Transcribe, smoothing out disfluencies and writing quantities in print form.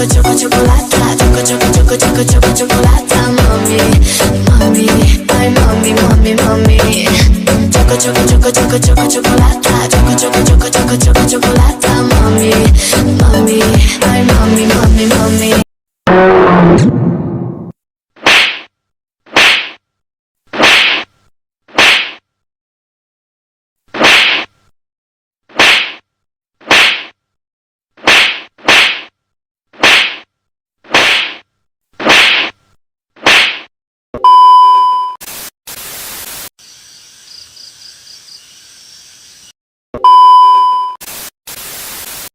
chocolata, chocolata, mami, mami, ay mami, mami, mami. Chocolata, chocolata, mami, mami, ay mami, mami, mami.